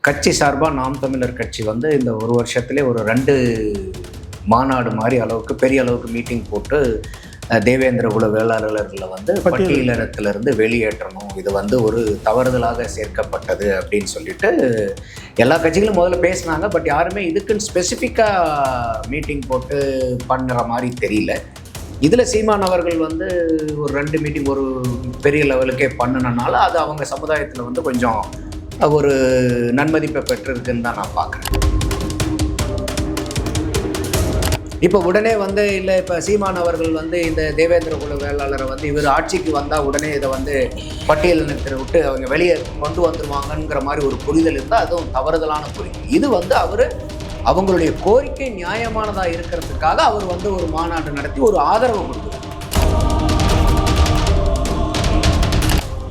கட்சி சார்பாக நாம் தமிழர் கட்சி வந்து இந்த ஒரு வருஷத்துலேயே ஒரு 2 மாநாடு மாதிரி அளவுக்கு பெரிய அளவுக்கு மீட்டிங் போட்டு தேவேந்திர குல வேளாளர்களை வந்து பட்டியலினத்திலிருந்து வெளியேற்றணும், இது வந்து ஒரு தவறுதலாக சேர்க்கப்பட்டது அப்படின்னு சொல்லிட்டு எல்லா கட்சிகளும் முதல்ல பேசினாங்க. பட் யாருமே இதுக்குன்னு ஸ்பெசிஃபிக்காக மீட்டிங் போட்டு பண்ணுற மாதிரி தெரியல. இதில் சீமான் அவர்கள் வந்து ஒரு 2 மீட்டிங் ஒரு பெரிய லெவலுக்கே பண்ணினால அது அவங்க சமுதாயத்தில் வந்து கொஞ்சம் ஒரு நன்மதிப்பை பெற்றிருக்குன்னு தான் நான் பார்க்குறேன். இப்போ உடனே வந்து இல்லை, இப்போ சீமான் அவர்கள் வந்து இந்த தேவேந்திர குல வேளாளரை வந்து இவர் ஆட்சிக்கு வந்தால் உடனே இதை வந்து பட்டியலினத்தை விட்டு அவங்க வெளியே கொண்டு வந்துடுவாங்கங்கிற மாதிரி ஒரு புரிதல் இருந்தால் அதுவும் தவறுதலான புரிதல். இது வந்து அவங்களுடைய கோரிக்கை நியாயமானதாக இருக்கிறதுக்காக அவர் வந்து ஒரு மாநாடு நடத்தி ஒரு ஆதரவு கொடுக்குறார்.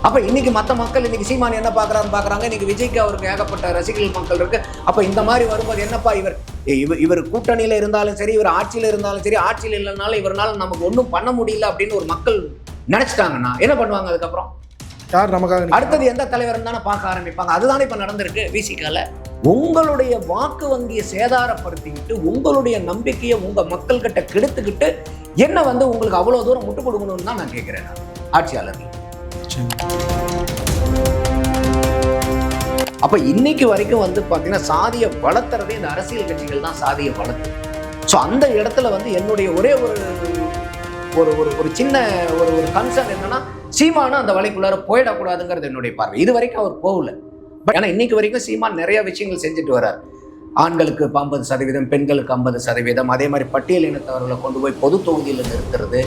அப்போ இன்னைக்கு மற்ற மக்கள் இன்னைக்கு சீமான் என்ன பார்க்குறாங்க, இன்னைக்கு விஜய்க்கு அவருக்கு ஏகப்பட்ட ரசிகர்கள் மக்கள் இருக்கு. அப்போ இந்த மாதிரி வரும்போது என்னப்பா இவர் கூட்டணியில் இருந்தாலும் சரி, இவர் ஆட்சியில் இருந்தாலும் சரி, ஆட்சியில் இல்லைனாலும் இவரால் நமக்கு ஒன்றும் பண்ண முடியல அப்படின்னு ஒரு மக்கள் நினைச்சிட்டாங்கன்னா என்ன பண்ணுவாங்க? அதுக்கப்புறம் யார் நமக்காக அடுத்தது எந்த தலைவர் தானே பார்க்க ஆரம்பிப்பாங்க. அதுதானே இப்போ நடந்திருக்கு விசிகால. உங்களுடைய வாக்கு வங்கியை சேதாரப்படுத்திக்கிட்டு உங்களுடைய நம்பிக்கையை உங்க மக்கள் கிட்ட கெடுத்துக்கிட்டு என்ன வந்து உங்களுக்கு அவ்வளோ தூரம் முட்டு கொடுக்கணும்னு தான் நான் கேட்கிறேன். ஆட்சியாளர்கள் அப்ப இன்னைக்கு வரைக்கும் வந்து பாத்தீங்கன்னா சாதியை வளர்த்துறதே இந்த அரசியல் கட்சிகள் தான் சாதியை வளர்த்து. ஸோ அந்த இடத்துல வந்து என்னுடைய ஒரே ஒரு சின்ன ஒரு கன்சர்ன் என்னன்னா, சீமானும் அந்த வலைக்குள்ளார போயிடக்கூடாதுங்கிறது என்னுடைய பார்வை. இது வரைக்கும் அவர் போகல. பட் ஆனால் இன்னைக்கு வரைக்கும் சீமான் நிறைய விஷயங்கள் செஞ்சுட்டு வர்றார். ஆண்களுக்கு 50%, பெண்களுக்கு 50%, அதே மாதிரி பட்டியல் இனத்தவர்களை கொண்டு போய் பொது தொகுதியில் நிறுத்துறது,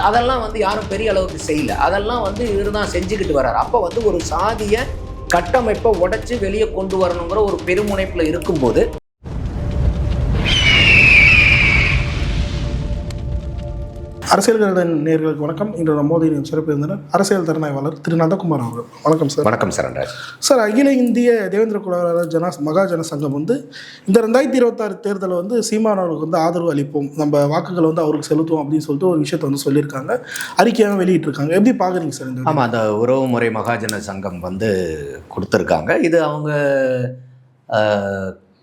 அதெல்லாம் வந்து யாரும் பெரிய அளவுக்கு செய்யல. அதெல்லாம் வந்து இவர் தான் செஞ்சுக்கிட்டு வர்றாரு. அப்போ வந்து ஒரு சாதிய கட்டமைப்பை உடைச்சு வெளியே கொண்டு வரணுங்கிற ஒரு பெருமுனைப்புல இருக்கும்போது அரசியல் நேயர்களுக்கு வணக்கம். இன்று நம்மோடு சிறப்பு இருந்தனர் அரசியல் திறனாய்வாளர் திரு நந்தகுமார் அவர்கள். வணக்கம் சார். வணக்கம் சார். சார், அகில இந்திய தேவேந்திர குல மகாஜன சங்கம் வந்து இந்த 2026 தேர்தலை வந்து சீமான் அவர்களுக்கு வந்து ஆதரவு அளிப்போம், நம்ம வாக்குகளை வந்து அவருக்கு செலுத்துவோம் அப்படின்னு சொல்லிட்டு ஒரு விஷயத்தை வந்து சொல்லியிருக்காங்க, அறிக்கையாக வெளியிட்டிருக்காங்க. எப்படி பார்க்குறீங்க சார்? ஆமாம், அந்த உறவுமுறை மகாஜன சங்கம் வந்து கொடுத்துருக்காங்க. இது அவங்க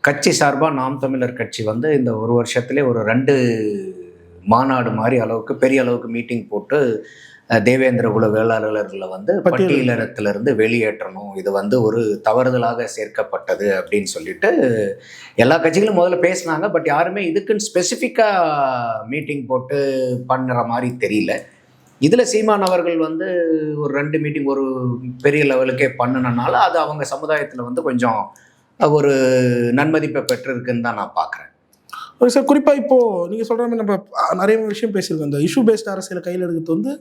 கட்சி சார்பாக நாம் தமிழர் கட்சி வந்து இந்த ஒரு வருஷத்துலேயே ஒரு 2 மாநாடு மாதிரி அளவுக்கு பெரிய அளவுக்கு மீட்டிங் போட்டு தேவேந்திர குல வேளாளர்களை வந்து பட்டியலினத்திலிருந்து வெளியேற்றணும், இது வந்து ஒரு தவறுதலாக சேர்க்கப்பட்டது அப்படின்னு சொல்லிட்டு எல்லா கட்சிகளும் முதல்ல பேசினாங்க. பட் யாருமே இதுக்குன்னு ஸ்பெசிஃபிக்காக மீட்டிங் போட்டு பண்ணுற மாதிரி தெரியல. இதில் சீமான் அவர்கள் வந்து ஒரு 2 மீட்டிங் ஒரு பெரிய லெவலுக்கே பண்ணினால அது அவங்க சமுதாயத்தில் வந்து கொஞ்சம் ஒரு நன்மதிப்பை பெற்றிருக்குன்னு தான் நான் பார்க்குறேன். ஓகே சார், குறிப்பாக இப்போது நீங்கள் சொல்கிற மாதிரி நம்ம நிறைய விஷயம் பேசியிருக்கோம். இந்த இஷ்யூ பேஸ்ட் அரசியலை கையில் எடுக்கிறது வந்து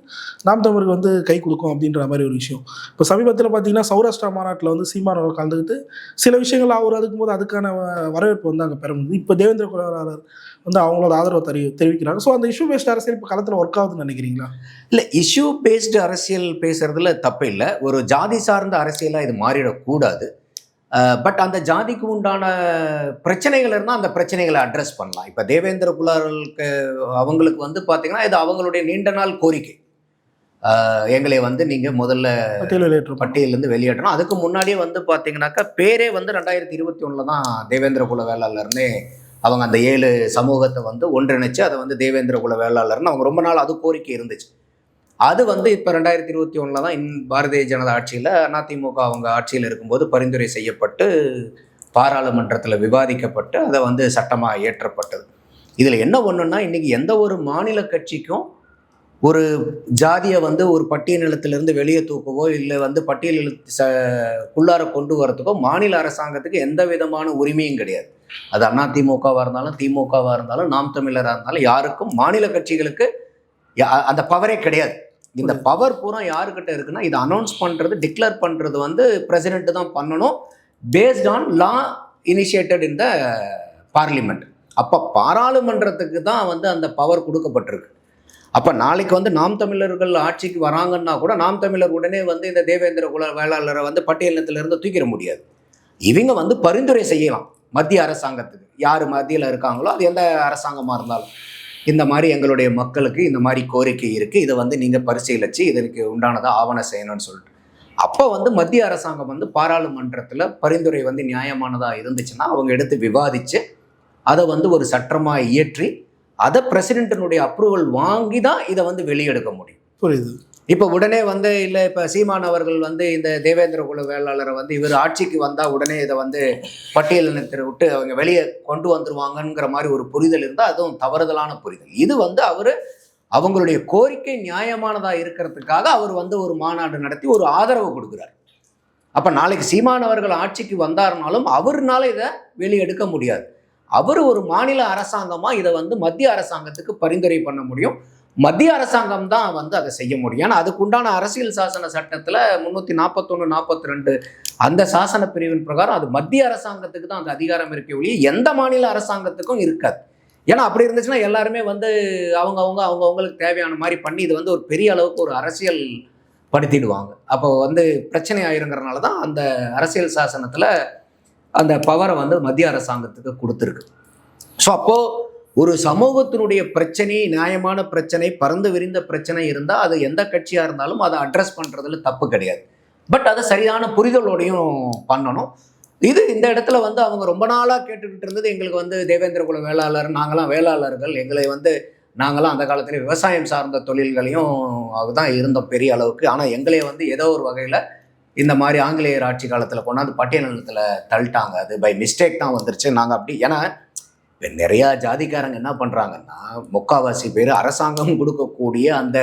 நாம் தமிழருக்கு வந்து கை கொடுக்கும் அப்படின்ற மாதிரி ஒரு விஷயம். இப்போ சமீபத்தில் பார்த்தீங்கன்னா சௌராஷ்டிரா மாநாட்டில் வந்து சீமான் அவர் கலந்துக்கிட்டு சில விஷயங்கள் அவர் அதுக்கும்போது அதுக்கான வரவேற்பு வந்து அங்கே பெற முடியுது. இப்போ தேவேந்திர குலவேளாளர் வந்து அவங்களோட ஆதரவை தெரிவிக்கிறாங்க. ஸோ அந்த இஷ்யூ பேஸ்ட் அரசியல் இப்போ களத்தில் ஒர்க் ஆகுதுன்னு நினைக்கிறீங்களா? இல்லை, இஷ்யூ பேஸ்டு அரசியல் பேசுறதுல தப்பு இல்லை. ஒரு ஜாதி சார்ந்த அரசியலாக இது மாறிடக்கூடாது. பட் அந்த ஜாதிக்கு உண்டான பிரச்சனைகள் இருந்தால் அந்த பிரச்சனைகளை அட்ரஸ் பண்ணலாம். இப்போ தேவேந்திர குலர்களுக்கு அவங்களுக்கு வந்து பார்த்தீங்கன்னா இது அவங்களுடைய நீண்ட நாள் கோரிக்கை. எங்களை வந்து நீங்கள் முதல்ல பட்டியலேருந்து வெளியேற்றணும். அதுக்கு முன்னாடியே வந்து பார்த்தீங்கன்னாக்கா பேரே வந்து 2021 தான் தேவேந்திர குல வேளாளர்னே அவங்க அந்த 7 சமூகத்தை வந்து ஒன்றிணைச்சு அதை வந்து தேவேந்திர குல வேளாளர்னு அவங்க ரொம்ப நாள் அது கோரிக்கை இருந்துச்சு. அது வந்து இப்போ 2021 தான் பாரதிய ஜனதா ஆட்சியில் அதிமுக அவங்க ஆட்சியில் இருக்கும்போது பரிந்துரை செய்யப்பட்டு பாராளுமன்றத்தில் விவாதிக்கப்பட்டு அதை வந்து சட்டமாக இயற்றப்பட்டது. இதில் என்ன ஒன்றுன்னா, இன்றைக்கி எந்த ஒரு மாநில கட்சிக்கும் ஒரு ஜாதியை வந்து ஒரு பட்டியலினத்திலிருந்து வெளியே தூக்கவோ இல்லை வந்து பட்டியலினத்துக்குள்ளார கொண்டு வரத்துக்கோ மாநில அரசாங்கத்துக்கு எந்த விதமான உரிமையும் கிடையாது. அது அதிமுகவாக இருந்தாலும் திமுகவாக இருந்தாலும் நாம் தமிழராக இருந்தாலும் யாருக்கும் மாநில கட்சிகளுக்கு அந்த பவரே கிடையாது. இந்த பவர் பூரா யாருக்கிட்ட இருக்குன்னா, இதை அனௌன்ஸ் பண்ணுறது டிக்ளேர் பண்ணுறது வந்து பிரசிடென்ட் தான் பண்ணணும், based on law initiated in the parliament. அப்போ பாராளுமன்றத்துக்கு தான் வந்து அந்த பவர் கொடுக்கப்பட்டிருக்கு. அப்போ நாளைக்கு வந்து நாம் தமிழர்கள் ஆட்சிக்கு வராங்கன்னா கூட நாம் தமிழர் உடனே வந்து இந்த தேவேந்திர குல வேளாளரை வந்து பட்டியலினத்திலிருந்து தூக்கிட முடியாது. இவங்க வந்து பரிந்துரை செய்யலாம் மத்திய அரசாங்கத்துக்கு, யார் மத்தியில் இருக்காங்களோ அது எந்த அரசாங்கமாக இருந்தாலும், இந்த மாதிரி எங்களுடைய மக்களுக்கு இந்த மாதிரி கோரிக்கை இருக்குது, இதை வந்து நீங்கள் பரிசீலித்து இதற்கு உண்டானதாக ஆவணம் செய்யணும்னு சொல்லிட்டு அப்போ வந்து மத்திய அரசாங்கம் வந்து பாராளுமன்றத்தில் பரிந்துரை வந்து நியாயமானதாக இருந்துச்சுன்னா அவங்க எடுத்து விவாதித்து அதை வந்து ஒரு சட்டமாக இயற்றி அதை பிரசிடென்ட்டினுடைய அப்ரூவல் வாங்கி தான் இதை வந்து வெளியெடுக்க முடியும். புரியுது. இப்போ உடனே வந்து இல்லை இப்போ சீமான் அவர்கள் வந்து இந்த தேவேந்திர குல வேளாளரை வந்து இவர் ஆட்சிக்கு வந்தால் உடனே இதை வந்து பட்டியலினத்தை விட்டு அவங்க வெளியே கொண்டு வந்துருவாங்கங்கிற மாதிரி ஒரு புரிதல் இருந்தால் அதுவும் தவறுதலான புரிதல். இது வந்து அவங்களுடைய கோரிக்கை நியாயமானதாக இருக்கிறதுக்காக அவர் வந்து ஒரு மாநாடு நடத்தி ஒரு ஆதரவு கொடுக்குறார். அப்போ நாளைக்கு சீமான் அவர்கள் ஆட்சிக்கு வந்தாருனாலும் அவர்னால இதை வெளியெடுக்க முடியாது. அவர் ஒரு மாநில அரசாங்கமாக இதை வந்து மத்திய அரசாங்கத்துக்கு பரிந்துரை பண்ண முடியும். மத்திய அரசாங்கம் தான் வந்து அதை செய்ய முடியும். ஏன்னா அதுக்குண்டான அரசியல் சாசன சட்டத்தில் 341, 42 அந்த சாசன பிரிவின் பிரகாரம் அது மத்திய அரசாங்கத்துக்கு தான் அந்த அதிகாரம் இருக்க ஒழிய எந்த மாநில அரசாங்கத்துக்கும் இருக்காது. ஏன்னா அப்படி இருந்துச்சுன்னா எல்லாருமே வந்து அவங்களுக்கு தேவையான மாதிரி பண்ணி இது வந்து ஒரு பெரிய அளவுக்கு ஒரு அரசியல் படுத்திடுவாங்க. அப்போ வந்து பிரச்சனை ஆயிருங்கிறனால தான் அந்த அரசியல் சாசனத்தில் அந்த பவரை வந்து மத்திய அரசாங்கத்துக்கு கொடுத்துருக்கு. ஸோ அப்போது ஒரு சமூகத்தினுடைய பிரச்சனை, நியாயமான பிரச்சனை, பறந்து விரிந்த பிரச்சனை இருந்தால் அது எந்த கட்சியாக இருந்தாலும் அதை அட்ரஸ் பண்ணுறதுல தப்பு கிடையாது. பட் அதை சரியான புரிதலோடையும் பண்ணணும். இது இந்த இடத்துல வந்து அவங்க ரொம்ப நாளாக கேட்டுக்கிட்டு இருந்தது, எங்களுக்கு வந்து தேவேந்திர குல வேளாளர், நாங்களாம் வேளாளர்கள், எங்களை வந்து நாங்களாம் அந்த காலத்தில் விவசாயம் சார்ந்த தொழில்களையும் அதுதான் இருந்தோம் பெரிய அளவுக்கு. ஆனால் எங்களே வந்து ஏதோ ஒரு வகையில் இந்த மாதிரி ஆங்கிலேயர் ஆட்சி காலத்தில் கொண்டாந்து பட்டியலினத்தில் தள்ளிட்டாங்க. அது பை மிஸ்டேக் தான் வந்துருச்சு. நாங்கள் அப்படி ஏன்னா இப்போ நிறையா ஜாதிக்காரங்க என்ன பண்ணுறாங்கன்னா, முக்கால்வாசி பேர் அரசாங்கம் கொடுக்கக்கூடிய அந்த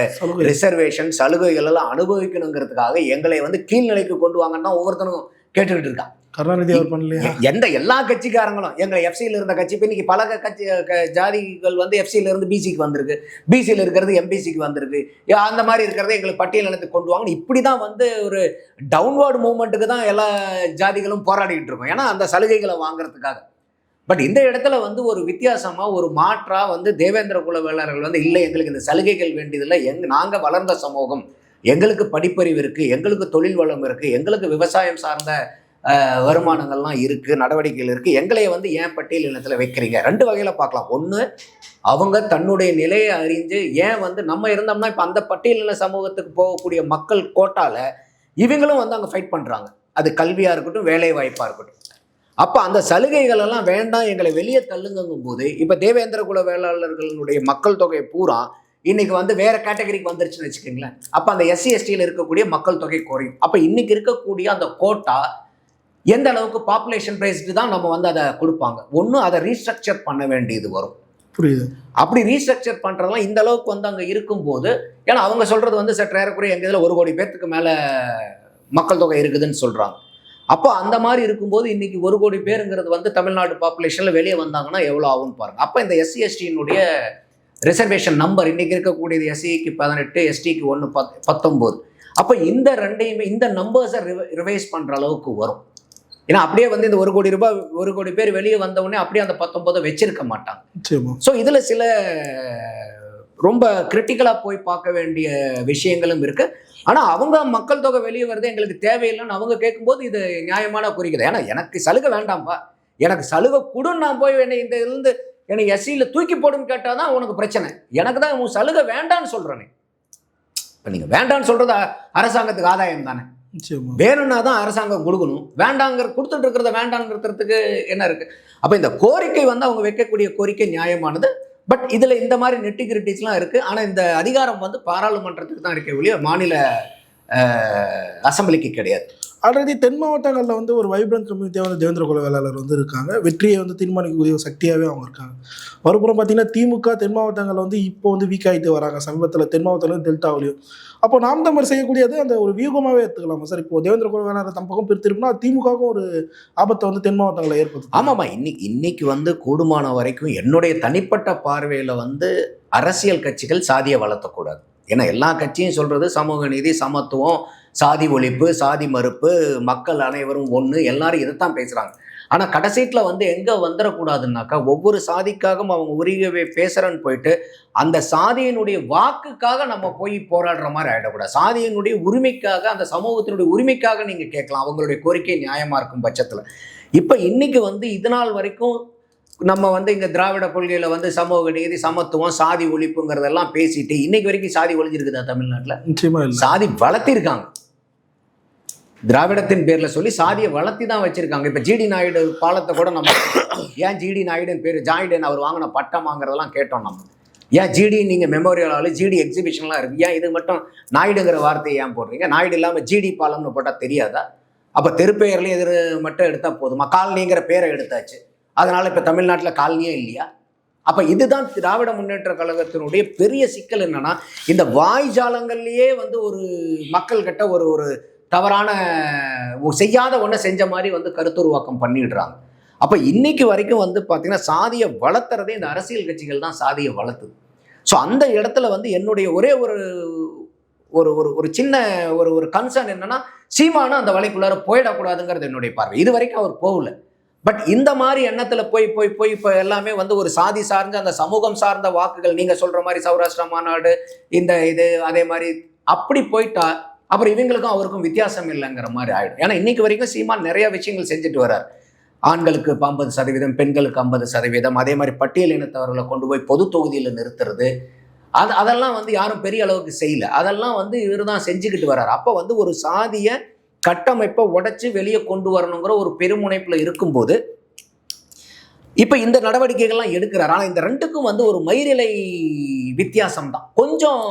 ரிசர்வேஷன் சலுகைகள் எல்லாம் அனுபவிக்கணுங்கிறதுக்காக எங்களை வந்து கீழ்நிலைக்கு கொண்டு வாங்கன்னா ஒவ்வொருத்தனும் கேட்டுக்கிட்டு இருக்கான். கருணாநிதி அவர் பண்ணலையா? எல்லா கட்சிக்காரங்களும் எங்களை எஃப்சியில் இருந்த கட்சி இப்போ இன்னைக்கு பல கட்சி ஜாதிகள் வந்து எஃப்சியில் இருந்து பிசிக்கு வந்திருக்கு, பிசியில் இருக்கிறது எம்பிசிக்கு வந்திருக்கு. அந்த மாதிரி இருக்கிறத எங்களுக்கு பட்டியல் நிலத்துக்கு கொண்டு வாங்கணும். இப்படி தான் வந்து ஒரு டவுன்வர்டு மூவ்மெண்ட்டுக்கு தான் எல்லா ஜாதிகளும் போராடிக்கிட்டு இருக்கோம். ஏன்னா அந்த சலுகைகளை வாங்குறதுக்காக. பட் இந்த இடத்துல வந்து ஒரு வித்தியாசமாக ஒரு மாற்றாக வந்து தேவேந்திர குல வேளாளர்கள் வந்து இல்லை, எங்களுக்கு இந்த சலுகைகள் வேண்டியதில்லை, நாங்கள் வளர்ந்த சமூகம், எங்களுக்கு படிப்பறிவு இருக்குது, எங்களுக்கு தொழில் வளம் இருக்குது, எங்களுக்கு விவசாயம் சார்ந்த வருமானங்கள்லாம் இருக்குது, நடவடிக்கைகள் இருக்குது, எங்களை வந்து ஏன் பட்டியல் இனத்தில் வைக்கிறீங்க? 2 வகையில் பார்க்கலாம். ஒன்று, அவங்க தன்னுடைய நிலையை அறிஞ்சு ஏன் வந்து நம்ம இருந்தோம்னா இப்போ அந்த பட்டியலின சமூகத்துக்கு போகக்கூடிய மக்கள் கோட்டால இவங்களும் வந்து அங்கே ஃபைட் பண்ணுறாங்க. அது கல்வியாக இருக்கட்டும், வேலை வாய்ப்பாக இருக்கட்டும். அப்போ அந்த சலுகைகள் எல்லாம் வேண்டாம், எங்களை வெளியே தள்ளுங்கும் போது இப்போ தேவேந்திர குல வேளாளர்களுடைய மக்கள் தொகை பூரா இன்னைக்கு வந்து வேற கேட்டகரிக்கு வந்துருச்சுன்னு வச்சுக்கோங்களேன். அப்போ அந்த SC STயில் இருக்கக்கூடிய மக்கள் தொகை குறையும். அப்போ இன்னைக்கு இருக்கக்கூடிய அந்த கோட்டா எந்த அளவுக்கு பாப்புலேஷன் பேஸ்டு தான் நம்ம வந்து அதை கொடுப்பாங்க. ஒன்று, அதை ரீஸ்ட்ரக்சர் பண்ண வேண்டியது வரும். புரியுது. அப்படி ரீஸ்ட்ரக்சர் பண்ணுறதுலாம் இந்த அளவுக்கு வந்து அங்கே இருக்கும்போது, ஏன்னா அவங்க சொல்கிறது வந்து சற்று ஏறக்குறைய எங்கள் இதில் 1 கோடி பேர்த்துக்கு மேலே மக்கள் தொகை இருக்குதுன்னு சொல்கிறாங்க. அப்போ அந்த மாதிரி இருக்கும்போது இன்னைக்கு 1 கோடி பேருங்கிறது வந்து தமிழ்நாடு பாப்புலேஷனில் வெளியே வந்தாங்கன்னா எவ்வளோ ஆகும்னு பாருங்க. அப்போ இந்த SC STயினுடைய ரிசர்வேஷன் நம்பர் இன்னைக்கு இருக்கக்கூடியது SCக்கு 18, STக்கு 19. அப்போ இந்த ரெண்டையுமே இந்த நம்பர்ஸை ரிவைஸ் பண்ணுற அளவுக்கு வரும். ஏன்னா அப்படியே வந்து இந்த 1 கோடி ரூபாய் 1 கோடி பேர் வெளியே வந்தவுடனே அப்படியே அந்த 19 வச்சிருக்க மாட்டாங்க. ஸோ இதில் சில ரொம்ப கிரிட்டிக்கலாக போய் பார்க்க வேண்டிய விஷயங்களும் இருக்கு. ஆனால் அவங்க மக்கள் தொகை வெளியே வருது, எங்களுக்கு தேவையில்லைன்னு அவங்க கேட்கும்போது இது நியாயமான குறிக்குது. ஏன்னா எனக்கு சலுகை வேண்டாம்ப்பா, எனக்கு சலுகை கொடுன்னு நான் போய் என்னை இந்த இருந்து என்னை SCயில் தூக்கி போடுன்னு கேட்டால் தான் உனக்கு பிரச்சனை. எனக்கு தான் உன் சலுகை வேண்டான்னு சொல்கிறேனே. இப்போ நீங்கள் வேண்டான்னு சொல்கிறது அரசாங்கத்துக்கு ஆதாயம் தானே. வேணும்னா தான் அரசாங்கம் கொடுக்கணும். கொடுத்துட்டு இருக்கிறத வேண்டாங்கிறதுக்கு என்ன இருக்கு? அப்போ இந்த கோரிக்கை வந்து அவங்க வைக்கக்கூடிய கோரிக்கை நியாயமானது. பட் இதில் இந்த மாதிரி நெட்டிகிரிட்டிஸ்லாம் இருக்குது. ஆனால் இந்த அதிகாரம் வந்து பாராளுமன்றத்துக்கு தான் இருக்க ஒழிய மாநில அசம்பிளிக்கு கிடையாது. ஆல்ரெடி தென் மாவட்டங்களில் வந்து ஒரு வைப்ரண்ட் கம்யூனிட்டியாக வந்து தேவேந்திர குல வேளாளர் வந்து இருக்காங்க. வெற்றியை வந்து தீர்மானிக்கக்கூடிய சக்தியாகவே அவங்க இருக்காங்க. மறுபுறம் பார்த்தீங்கன்னா திமுக தென் மாவட்டங்களில் வந்து இப்போ வந்து வீக் ஆகிட்டு வராங்க. சமீபத்தில் தென் மாவட்டத்தில் டெல்டாவிலையும். அப்போ நாம் தமிழர் செய்யக்கூடியது அந்த ஒரு வியூகமாகவே எடுத்துக்கலாமா சார்? இப்போ தேவேந்திர குல வேளாளர் தம் பக்கம் பிரித்திருக்குன்னா திமுகவுக்கும் ஒரு ஆபத்தை வந்து தென் மாவட்டங்களில் ஏற்படுது. ஆமாம்மா, இன்னைக்கு வந்து கூடுமான வரைக்கும் என்னுடைய தனிப்பட்ட பார்வையில் வந்து அரசியல் கட்சிகள் சாதியை வளர்த்தக்கூடாது. ஏன்னா எல்லா கட்சியும் சொல்கிறது சமூக நீதி, சமத்துவம், சாதி ஒழிப்பு, சாதி மறுப்பு, மக்கள் அனைவரும் ஒன்று, எல்லாரும் இதைத்தான் பேசுகிறாங்க. ஆனால் கடைசீட்டில் வந்து எங்கே வந்துடக்கூடாதுன்னாக்கா, ஒவ்வொரு சாதிக்காகவும் அவங்க உரிமை பேசுகிறேன்னு போயிட்டு அந்த சாதியினுடைய வாக்குக்காக நம்ம போய் போராடுற மாதிரி ஆகிடக்கூடாது. சாதியினுடைய உரிமைக்காக, அந்த சமூகத்தினுடைய உரிமைக்காக நீங்கள் கேட்கலாம், அவங்களுடைய கோரிக்கை நியாயமாக இருக்கும் பட்சத்தில். இப்போ இன்னைக்கு வந்து இதனால் வரைக்கும் நம்ம வந்து இங்கே திராவிட கொள்கையில் வந்து சமூக நீதி, சமத்துவம், சாதி ஒழிப்புங்கிறதெல்லாம் பேசிட்டு இன்னைக்கு வரைக்கும் சாதி ஒழிஞ்சிருக்குதா தமிழ்நாட்டில்? நிச்சயமா இல்லை. சாதி வளர்த்திருக்காங்க. திராவிடத்தின் பேர்ல சொல்லி சாதியை வளர்த்தி தான் வச்சிருக்காங்க. இப்ப ஜிடி நாயுடு பாலத்தை கூட நம்ம ஏன் ஜிடி நாயுடுன்னு பேரு, ஜாயிடுன்னு அவர் வாங்கின பட்டம் வாங்குறதெல்லாம் கேட்டோம் நம்ம. ஏன் ஜிடி நீங்க மெமோரியல் ஆளு, ஜிடி எக்ஸிபிஷன்லாம் இருக்கு, ஏன் இது மட்டும் நாயுடுங்கிற வார்த்தையை ஏன் போடுறீங்க? நாயுடு இல்லாம ஜிடி பாலம்னு போட்டா தெரியாதா? அப்ப தெருப்பெயர்லயும் எதிர் மட்டும் எடுத்தா போதுமா? காலனிங்கிற பேரை எடுத்தாச்சு, அதனால இப்ப தமிழ்நாட்டுல காலனியே இல்லையா? அப்ப இதுதான் திராவிட முன்னேற்ற கழகத்தினுடைய பெரிய சிக்கல். என்னன்னா இந்த வாய்ஜாலங்கள்லயே வந்து ஒரு மக்கள் கிட்ட ஒரு ஒரு தவறான செய்யாத ஒன்றை செஞ்ச மாதிரி வந்து கருத்துருவாக்கம் பண்ணிடுறாங்க. அப்ப இன்னைக்கு வரைக்கும் வந்து பாத்தீங்கன்னா சாதியை வளர்த்துறதே இந்த அரசியல் கட்சிகள் தான் சாதியை வளர்த்துது. ஸோ அந்த இடத்துல வந்து என்னுடைய ஒரே ஒரு ஒரு ஒரு ஒரு சின்ன ஒரு ஒரு கன்சர்ன் என்னன்னா, சீமானும் அந்த வலைக்குள்ளார போயிடக்கூடாதுங்கிறது என்னுடைய பார்வை. இது வரைக்கும் அவர் போகல. பட் இந்த மாதிரி எண்ணத்துல போய் போய் போய் இப்போ எல்லாமே வந்து ஒரு சாதி சார்ந்த அந்த சமூகம் சார்ந்த வாக்குகள், நீங்க சொல்ற மாதிரி சௌராஷ்டிரா மாநாடு இந்த இது அதே மாதிரி அப்படி போயிட்டா அப்புறம் இவங்களுக்கும் அவருக்கும் வித்தியாசம் இல்லைங்கிற மாதிரி ஆயிடும். ஏன்னா இன்னைக்கு வரைக்கும் சீமான் நிறைய விஷயங்கள் செஞ்சுட்டு வர்றார். ஆண்களுக்கு 50%, பெண்களுக்கு 50%, அதே மாதிரி பட்டியல் இனத்தவர்களை கொண்டு போய் பொது தொகுதியில் நிறுத்துறது, அதெல்லாம் வந்து யாரும் பெரிய அளவுக்கு செய்யல. அதெல்லாம் வந்து இவர் தான் செஞ்சுக்கிட்டு வர்றாரு. அப்போ வந்து ஒரு சாதிய கட்டமைப்பை உடைச்சு வெளியே கொண்டு வரணுங்கிற ஒரு பெருமுனைப்புல இருக்கும்போது இப்ப இந்த நடவடிக்கைகள்லாம் எடுக்கிறார். ஆனா இந்த ரெண்டுக்கும் வந்து ஒரு மயிரிலை வித்தியாசம் தான். கொஞ்சம்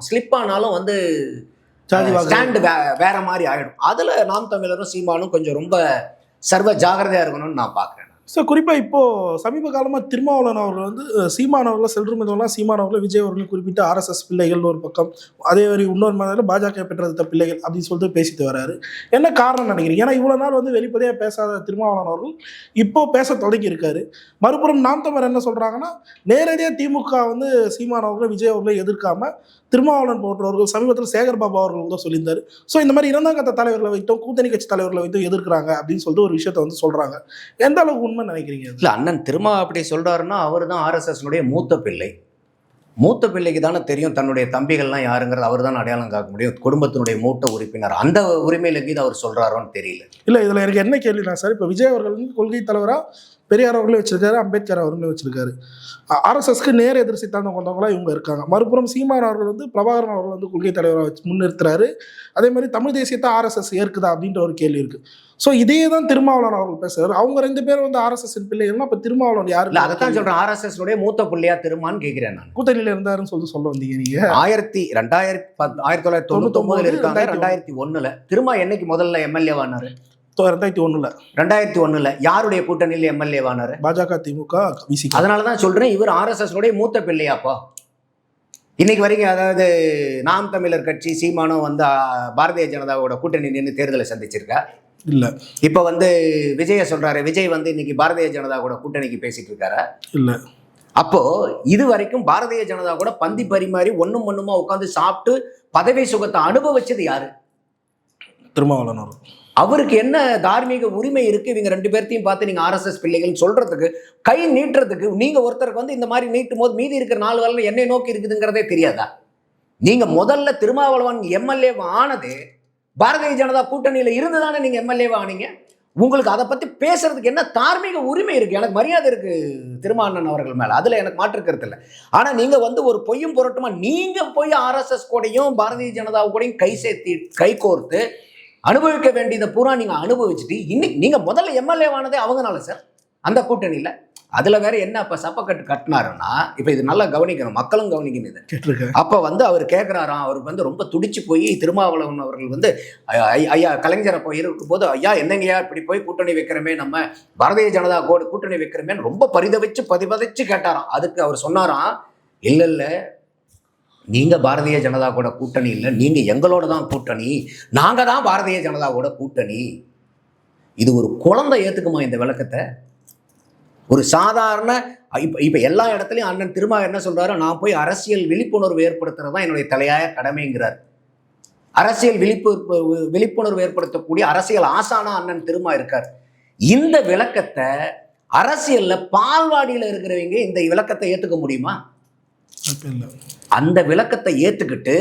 ஸ்லிப் ஆனாலும் வந்து ஸ்டாண்டு வேற மாதிரி ஆயிடும். அதுல நாம் தமிழரும் சீமானும் கொஞ்சம் ரொம்ப சர்வ ஜாகிரதையா இருக்கணும்னு நான் பாக்குறேன். ஸோ குறிப்பாக இப்போது சமீப காலமாக திருமாவளவன் அவர்கள் வந்து சீமான் அவர்கள் செல்றுமிதெல்லாம் சீமான் அவர்கள் விஜய் அவர்கள் குறிப்பிட்ட ஆர்எஸ்எஸ் பிள்ளைகள்னு ஒரு பக்கம், அதே மாதிரி இன்னொரு மாதிரி பாஜக பெற்றெடுத்த பிள்ளைகள் அப்படின்னு சொல்லிட்டு பேசிட்டு வராரு. என்ன காரணம் நினைக்கிறீங்க? ஏன்னா இவ்வளோ நாள் வந்து வெளிப்படையாக பேசாத திருமாவளவன் அவர்கள் இப்போ பேச தொடங்கி இருக்காரு. மறுபுறம் நாம் தமிழர் என்ன சொல்கிறாங்கன்னா, நேரடியாக திமுக வந்து சீமான் அவர்கள் விஜய் அவர்களை எதிர்க்காம திருமாவளவன் போன்றவர்கள், சமீபத்தில் சேகர் பாபு அவர்கள் தான் சொல்லியிருந்தாரு. ஸோ இந்த மாதிரி இரண்டாம் கட்ட தலைவர்களை வைத்தோம், கூட்டணி கட்சி தலைவர்களை வைத்தும் எதிர்க்கிறாங்க அப்படின்னு சொல்லிட்டு ஒரு விஷயத்த வந்து சொல்கிறாங்க. எந்த அளவுக்கு உண்மை நினைக்கிறீங்க? இல்ல, அண்ணன் திருமா அப்படி சொல்றாருன்னா அவர் தான் ஆர்எஸ்எஸ்னுடைய மூத்த பிள்ளை. மூத்த பிள்ளைக்கு தானே தெரியும் தன்னுடைய தம்பிகள்லாம் யாருங்கிறது அவர் தான் அடையாளம் காக்க முடியும். குடும்பத்தினுடைய மூத்த உறுப்பினர், அந்த உரிமையில கீது அவர் சொல்றாரோன்னு தெரியல. இல்லை, இதில் எனக்கு என்ன கேள்வினா சார், இப்போ விஜய் அவர்கள் வந்து கொள்கை தலைவராக பெரியார் அவர்களே வச்சிருக்காரு, அம்பேத்கர் அவர்களே வச்சிருக்காரு. ஆர்எஸ்எஸ்க்கு நேர் எதிர் சித்தாந்தம் கொண்டவங்களா இவங்க இருக்காங்க. மறுபுறம் சீமான் அவர்கள் வந்து பிரபாகரன் அவர்கள் வந்து கொள்கை தலைவராக வச்சு முன்னிறுத்துறாரு. அதே மாதிரி தமிழ் தேசியத்தை ஆர்எஸ்எஸ் ஏற்குதா அப்படின்ற ஒரு கேள்வி இருக்கு. ஸோ இதே தான் திருமாவளவன் அவர்கள் பேசுறாரு. அவங்க ரெண்டு பேரும் வந்து ஆர்எஸ்எஸ் பிள்ளைகள்னா இப்போ திருமாவளவன் யாரு? இல்லை, அதைத்தான் சொல்றேன். ஆர்எஸ்எஸ் மூத்த பிள்ளையா திருமான்னு கேட்கிறேன் நான். கூட்டணியில இருந்தாருன்னு சொல்ல வந்தீங்க நீங்க. 1999 இருக்காங்க, 2001 திருமா என்னைக்கு முதல்ல எம்எல்ஏ வானாரு? 2001 யாருடைய கூட்டணியில் எம்எல்ஏ வானாரு? பாஜக, திமுக, விசிக. அதனாலதான் சொல்றேன், இவர் ஆர்எஸ்எஸ் மூத்த பிள்ளையாப்பா இன்னைக்கு வரைக்கும். அதாவது நாம் தமிழர் கட்சி சீமானும் வந்து பாரதிய ஜனதாவோட கூட்டணி நின்று தேர்தலை சந்திச்சிருக்கா இல்ல. இப்ப வந்து விஜய சொல்றாரு, விஜய் வந்து இன்னைக்கு பாரதிய ஜனதா கூட கூட்டணிக்கு பேசிட்டு இருக்காரா? இல்ல. அப்போ இது வரைக்கும் பாரதிய ஜனதா கூட பந்தி பரிமாறி ஒண்ணுமா உட்காந்து சாப்பிட்டு பதவி சுகத்தை அனுபவிச்சது யாரு? திருமாவளவன். அவருக்கு என்ன தார்மீக உரிமை இருக்கு இவங்க ரெண்டு பேர்த்தையும் பார்த்து நீங்க ஆர்எஸ்எஸ் பிள்ளைகள் சொல்றதுக்கு, கை நீட்டுறதுக்கு? நீங்க ஒருத்தருக்கு வந்து இந்த மாதிரி நீட்டும் போது மீதி இருக்கிற 4 வரல என்னை நோக்கி இருக்குதுங்கிறதே தெரியாதா? நீங்க முதல்ல திருமாவளவன் எம்எல்ஏ ஆனதே பாரதிய ஜனதா கூட்டணியில இருந்துதானே நீங்க எம்எல்ஏ ஆனீங்க. உங்களுக்கு அதை பத்தி பேசுறதுக்கு என்ன தார்மீக உரிமை இருக்கு? எனக்கு மரியாதை இருக்கு திருமாவளவன் அவர்கள் மேல, அதுல எனக்கு மாற்றுக்கிறது இல்லை. ஆனா நீங்க வந்து ஒரு பொய்யும் புரட்டுமா நீங்க போய் ஆர்எஸ்எஸ் கூடயும் பாரதிய ஜனதா கூடயும் கை கோர்த்து அனுபவிக்க வேண்டியதை பூரா நீங்க அனுபவிச்சுட்டு இன்னைக்கு நீங்க முதல்ல எம்எல்ஏ ஆனதே அவங்கனால சார் அந்த கூட்டணியில. அதுல வேற என்ன இப்ப சப்பக்கட்டு கட்டினாருன்னா, இப்ப இது நல்லா கவனிக்கணும், மக்களும் கவனிக்கணும் இது. அப்ப வந்து அவர் கேட்கிறாராம், அவருக்கு வந்து ரொம்ப துடிச்சு போய் திருமாவளவன் அவர்கள் வந்து ஐயா கலைஞரை போய் இருக்கும் போது, ஐயா என்னங்கய்யா இப்படி போய் கூட்டணி வைக்கிறமே, நம்ம பாரதிய ஜனதா கூட்டணி வைக்கிறமேன்னு ரொம்ப பதிவதைச்சு கேட்டாராம். அதுக்கு அவர் சொன்னாராம், இல்ல நீங்க பாரதிய ஜனதா கூட கூட்டணி இல்லை, நீங்க எங்களோட தான் கூட்டணி, நாங்க தான் பாரதிய ஜனதாவோட கூட்டணி. இது ஒரு குழந்தை ஏத்துக்குமா இந்த விளக்கத்தை? ஒரு சாதாரண இப்ப எல்லா இடத்துலயும் அண்ணன் திருமா என்ன சொல்றாரு, நான் போய் அரசியல் விழிப்புணர்வு ஏற்படுத்துறது தான் என்னுடைய தலையாய கடமைங்கிறார். அரசியல் விழிப்புணர்வு ஏற்படுத்தக்கூடிய அரசியல் ஆசானா அண்ணன் திருமா இருக்கார். இந்த விளக்கத்தை அரசியல்ல பால்வாடியில இருக்கிறவங்க இந்த விளக்கத்தை ஏத்துக்க முடியுமா? அந்த விளக்கத்தை ஏத்துக்கிட்டு,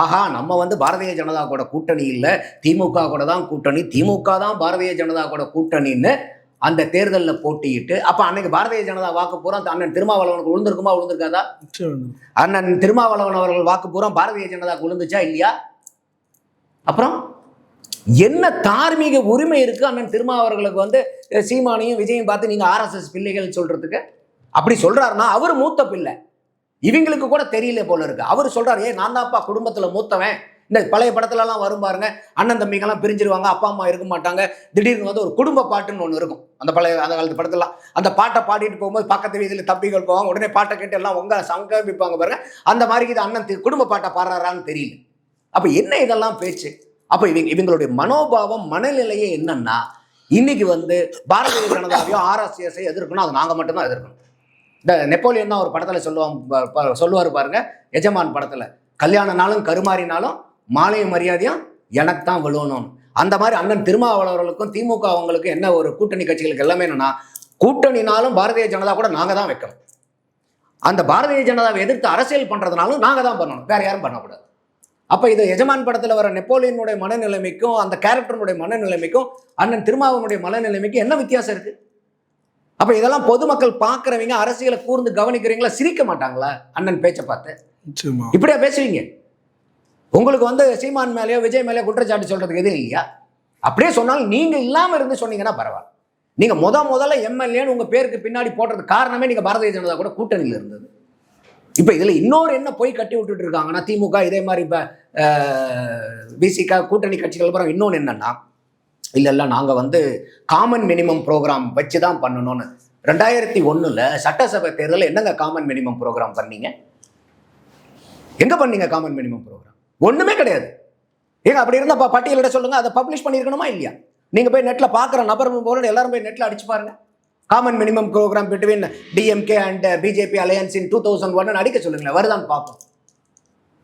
ஆஹா நம்ம வந்து பாரதிய ஜனதா கூட கூட்டணி இல்லை, திமுக கூட தான் கூட்டணி, திமுக தான் பாரதிய ஜனதா கூட கூட்டணின்னு அந்த தேர்தலில் போட்டியிட்டு, அப்ப அன்னைக்கு பாரதிய ஜனதா வாக்கு பூரா அண்ணன் திருமாவளவனுக்கு விழுந்திருக்காதா? அண்ணன் திருமாவளவன் அவர்கள் வாக்கு பூரா பாரதிய ஜனதாக்கு விழுந்துச்சா இல்லையா? அப்புறம் என்ன தார்மீக உரிமை இருக்கு அண்ணன் திருமாவர்களுக்கு வந்து சீமானையும் விஜயும் பார்த்து நீங்க ஆர்எஸ்எஸ் பிள்ளைகள் சொல்றதுக்கு? அப்படி சொல்றாருன்னா அவர் மூத்த பிள்ளை, இவங்களுக்கு கூட தெரியல போல இருக்கு. அவர் சொல்றாரு, நான் தான்ப்பா குடும்பத்துல மூத்தவன். இந்த பழைய படத்துல எல்லாம் வரும் பாருங்க, அண்ணன் தம்பிங்கெல்லாம் பிரிஞ்சிருவாங்க, அப்பா அம்மா இருக்க மாட்டாங்க, திடீர்னு வந்து ஒரு குடும்ப பாட்டுன்னு ஒன்று இருக்கும். அந்த காலத்து படத்துலாம் அந்த பாட்டை பாடிட்டு போகும்போது பக்கத்து வீதியில் தம்பிகள் போவாங்க, உடனே பாட்டை கேட்டு எல்லாம் உங்க சங்கமிப்பாங்க பாருங்க. அந்த மாதிரி இது அண்ணன் குடும்ப பாட்டை பாடுறாரான்னு தெரியல. அப்ப என்ன இதெல்லாம் பேச்சு? அப்ப இவங்களுடைய மனோபாவம் மனநிலையே என்னன்னா, இன்னைக்கு வந்து பாரதிய ஜனதாவையோ ஆர்எஸ்எஸை எதிர்க்கணும், அது நாங்க மட்டும்தான் எதிர்க்கணும். இந்த நெப்போலியன் தான் ஒரு படத்துல சொல்லுவார் பாருங்க, எஜமான் படத்துல, கல்யாண நாளும் கருமாறினாலும் மாலையும் மரியாதையும் எனக்கு தான் விழுவணும். அந்த மாதிரி அண்ணன் திருமாவளவர்களுக்கும் திமுக அவங்களுக்கும் என்ன ஒரு கூட்டணி கட்சிகளுக்கு எல்லாமே என்னன்னா, கூட்டணினாலும் பாரதிய ஜனதா கூட நாங்க தான் வைக்கணும். அந்த பாரதிய ஜனதாவை எதிர்த்து அரசியல் பண்றதுனாலும் நாங்க தான் பண்ணணும், வேற யாரும் பண்ணக்கூடாது. அப்ப இது எஜமான் படத்துல வர நெப்போலியனுடைய மனநிலைமைக்கும் அந்த கேரக்டருடைய மனநிலைமைக்கும் அண்ணன் திருமாவனுடைய மனநிலைமைக்கும் என்ன வித்தியாசம் இருக்கு? அப்ப இதெல்லாம் பொதுமக்கள் பாக்குறவங்க அரசியலை கூர்ந்து கவனிக்கிறீங்களா? சிரிக்க மாட்டாங்களா அண்ணன் பேச்சை பார்த்து? இப்படியா பேசுவீங்க? உங்களுக்கு வந்து சீமான் மேலேயோ விஜய் மேலேயோ குற்றச்சாட்டு சொல்றதுக்கு எது இல்லையா? அப்படியே சொன்னாலும் நீங்க இல்லாம இருந்து சொன்னீங்கன்னா பரவாயில்ல. நீங்க முதல்ல எம்எல்ஏன்னு உங்க பேருக்கு பின்னாடி போடுறது காரணமே நீங்க பாரதிய ஜனதா கூட கூட்டணியில் இருந்தது. இப்ப இதுல இன்னொரு என்ன போய் கட்டி விட்டுட்டு இருக்காங்கன்னா, திமுக இதே மாதிரி இப்ப பிசிக கூட்டணி கட்சிகள் அப்புறம் இன்னொன்று என்னன்னா, இல்ல நாங்க வந்து காமன் மினிமம் ப்ரோக்ராம் வச்சுதான் பண்ணணும்னு. 2001 சட்டசபை தேர்தலில் என்னங்க காமன் மினிமம் ப்ரோக்ராம் பண்ணீங்க? எங்க பண்ணீங்க காமன் மினிமம் ப்ரோக்ராம்? ஒண்ணுமே கிடையாது. ஏங்க அப்படி இருந்தா பட்டியலிட சொல்லுங்க, அதை பப்ளிஷ் பண்ணிருக்கணுமா இல்லையா? நீங்க போய் நெட்ல பாக்குற நபர் போல எல்லாரும் போய் நெட்ல அடிச்சு பாருங்க, common minimum program between DMK and BJP alliance in 2001 அடிக்க சொல்லுங்களேன், வருதான்னு பார்ப்போம்.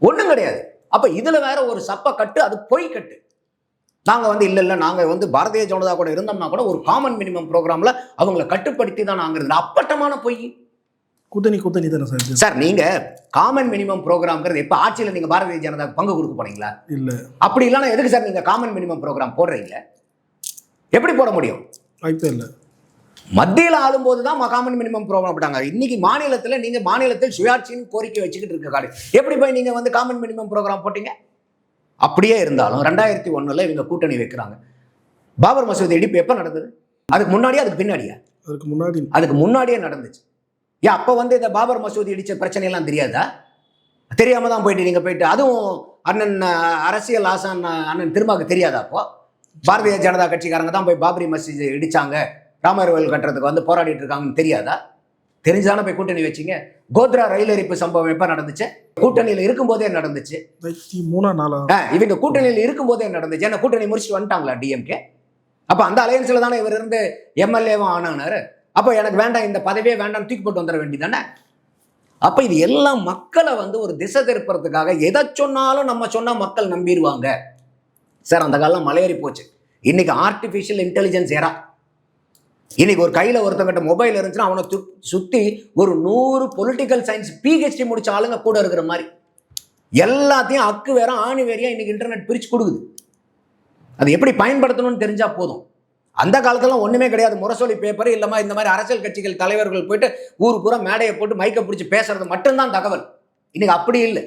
ஒண்ணும் கிடையாது. அப்ப இதுல வேற ஒரு சப்ப கட்டு, அது பொய் கட்டு. நாங்க வந்து இல்ல நாங்க வந்து பாரதிய ஜனதா கூட இருந்தோம்னா கூட ஒரு காமன் மினிமம் ப்ரோக்ராம்ல அவங்களை கட்டுப்படுத்தி தான் நாங்க இருந்தோம். அப்பட்டமான பொய். கூட்டணி தானே சார்? சார் நீங்க காமன் மினிமம் ப்ரோக்ராம்ங்கிறது எப்ப ஆட்சியில் நீங்க பாரதிய ஜனதா பங்கு கொடுக்க போனீங்களா? இல்ல. அப்படி இல்லைன்னா எதுக்கு சார் நீங்க காமன் மினிமம் ப்ரோக்ராம் போடுறீங்க? எப்படி போட முடியும்? வாய்ப்பே இல்லை. மத்தியில் ஆளும் போதுதான் காமன் மினிமம் ப்ரோக்ராம் போட்டாங்க. இன்னைக்கு மாநிலத்துல நீங்க மாநிலத்தில் சுயாட்சின்னு கோரிக்கை வச்சுக்கிட்டு இருக்க காடு எப்படி போய் நீங்க வந்து காமன் மினிமம் ப்ரோக்ராம் போட்டீங்க? அப்படியே இருந்தாலும் 2001 இவங்க கூட்டணி வைக்கிறாங்க. பாபர் மசூதி இடிப்பு எப்ப நடந்தது? அதுக்கு முன்னாடியா அதுக்கு பின்னாடியா? அதுக்கு முன்னாடியே நடந்துச்சு. ஏன் அப்ப வந்து இந்த பாபர் மசூதி இடிச்ச பிரச்சனை எல்லாம் தெரியாதா? தெரியாம தான் நீங்க போயிட்டு அதுவும் அண்ணன் அரசியல் ஆசான் அண்ணன் திருமாவுக்கு தெரியாதா? அப்போ பாரதிய ஜனதா கட்சிக்காரங்க தான் போய் பாபரி மசூதி இடிச்சாங்க, ராமர் கோயில் கட்டுறதுக்கு வந்து போராடிட்டு இருக்காங்கன்னு தெரியாதா? தெரிஞ்சாலும் போய் கூட்டணி வச்சிங்க. கோத்ரா ரயில் எரிப்பு சம்பவம் எப்ப நடந்துச்சு? கூட்டணியில் இருக்கும் போதே நடந்துச்சு. இவங்க கூட்டணியில் இருக்கும் போதே நடந்துச்சு. ஏன்னா கூட்டணி முடிச்சுட்டு வந்துட்டாங்களா டிஎம்கே? அப்ப அந்த அலையன்ஸ்ல தானே இவர் இருந்து எம்எல்ஏவும் ஆனாரு. அப்ப எனக்கு வேண்டாம், இந்த பதவியே வேண்டாம், தூக்கி போட்டு வந்துட வேண்டியதானே? அப்ப இது எல்லாம் மக்களை வந்து ஒரு திசை திருப்பறதுக்காக எதை சொன்னாலும் நம்ம சொன்னா மக்கள் நம்பிடுவாங்க சார். அந்த காலம் மலையேறி போச்சு. இன்னைக்கு ஆர்டிபிஷியல் இன்டெலிஜென்ஸ் ஏரா. இன்னைக்கு ஒரு கையில ஒருத்தங்கிட்ட மொபைல் இருந்துச்சுன்னா அவனை சுத்தி ஒரு 100 பொலிட்டிக்கல் சயின்ஸ் பிஹெச்டி முடிச்ச ஆளுங்க கூட இருக்கிற மாதிரி எல்லாத்தையும் அக்கு வேற ஆணி வேறையா இன்னைக்கு இன்டர்நெட் பிரிச்சு கொடுக்குது. அது எப்படி பயன்படுத்தணும்னு தெரிஞ்சா போதும். அந்த காலத்துல ஒண்ணுமே கிடையாது. முரசொலி பேப்பர் இல்லாம இந்த மாதிரி அரசியல் கட்சிகள் தலைவர்கள் போயிட்டு ஊரு பூரா மேடையை போட்டு மைக்க பிடிச்சி பேசுறது மட்டும்தான் தகவல். இன்னைக்கு அப்படி இல்லை.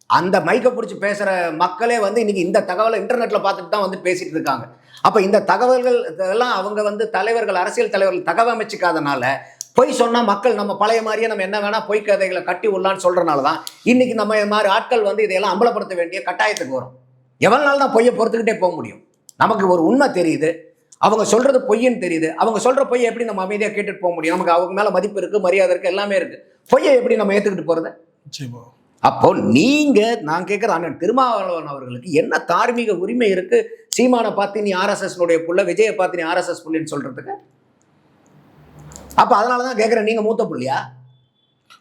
அந்த மைக்க பிடிச்சி பேசுற மக்களே வந்து இன்னைக்கு இந்த தகவலை இன்டர்நெட்ல பார்த்துட்டு தான் வந்து பேசிட்டு இருக்காங்க. அப்ப இந்த தகவல்கள் எல்லாம் அவங்க வந்து தலைவர்கள், அரசியல் தலைவர்கள் தகவமைச்சுக்காதனால பொய் சொன்னா மக்கள் நம்ம பழைய மாதிரியே நம்ம என்ன வேணா பொய் கதைகளை கட்டி உள்ளான்னு சொல்றதுனாலதான் இன்னைக்கு நம்ம இந்த மாதிரி ஆட்கள் வந்து இதையெல்லாம் அம்பலப்படுத்த வேண்டிய கட்டாயத்துக்கு வரும். எவ்வளவு நாள் தான் பொய்யை பொறுத்துக்கிட்டே போக முடியும்? நமக்கு ஒரு உண்மை தெரியுது, அவங்க சொல்றது பொய்ன்னு தெரியுது. அவங்க சொல்ற பொய்யை எப்படி நம்ம அமைதியா கேட்டுட்டு போக முடியும்? நமக்கு அவங்க மேல மதிப்பு இருக்கு, மரியாதை இருக்கு, எல்லாமே இருக்கு. பொய்யை எப்படி நம்ம ஏத்துக்கிட்டு போறது? அப்போ நீங்க நான் கேட்கிற அண்ணன் திருமாவளவன் அவர்களுக்கு என்ன தார்மீக உரிமை இருக்கு சீமானை பார்த்து நீ ஆர்எஸ்எஸ் புள்ள, விஜயை பார்த்து நீ ஆர்எஸ்எஸ் புள்ளின்னு சொல்றதுக்கு? அப்ப அதனாலதான் கேட்கிறேன், நீங்க மூத்த புள்ளியா?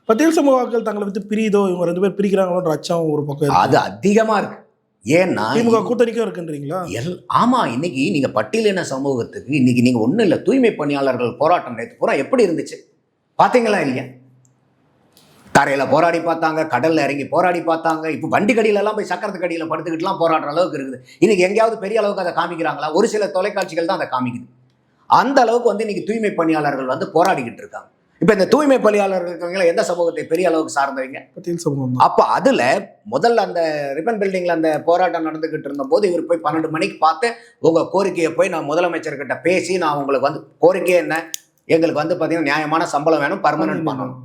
பட்டியல் சமூகங்கள் தங்களை விட்டு பிரியுதோ, இவங்க 2 பேர் பிரிக்கிறாங்களோன்ற அச்சம் ஒரு பக்கம் அது அதிகமா இருக்கு. ஏன்னா திமுக கூட்டணிக்கும் இருக்குன்றீங்களா? ஆமா. இன்னைக்கு நீங்க பட்டியலின சமூகத்துக்கு இன்னைக்கு நீங்க ஒண்ணும் இல்லை, தூய்மை பணியாளர்கள் போராட்டம் நேற்று பூரா எப்படி இருந்துச்சு பாத்தீங்களா இல்லையா? தரையில போராடி பார்த்தாங்க, கடல்ல இறங்கி போராடி பார்த்தாங்க. இப்போ வண்டி கடியில எல்லாம் போய் சக்கரத்து கடியில படுத்துக்கிட்டுலாம் போராடுற அளவுக்கு இருக்குது. இன்னைக்கு எங்கேயாவது பெரிய அளவுக்கு அதை காமிக்கிறாங்களா? ஒரு சில தொலைக்காட்சிகள் தான் அதை காமிக்குது. அந்த அளவுக்கு வந்து இன்னைக்கு தூய்மை பணியாளர்கள் வந்து போராடிக்கிட்டு இருக்காங்க. இப்ப இந்த தூய்மை பணியாளர்கள் இருக்காங்களா, எந்த சமூகத்தை பெரிய அளவுக்கு சார்ந்தவங்க? பட்டியல் சமூகம் தான். அப்ப அதுல முதல்ல அந்த ரிப்பன் பில்டிங்ல அந்த போராட்டம் நடந்துகிட்டு இருந்த போது இவர் போய் 12 மணிக்கு பார்த்து உங்க கோரிக்கையை போய் நான் முதலமைச்சர்கிட்ட பேசி நான் உங்களுக்கு வந்து கோரிக்கை என்ன, எங்களுக்கு வந்து பாத்தீங்கன்னா நியாயமான சம்பளம் வேணும், பர்மனன்ட் பண்ணணும்.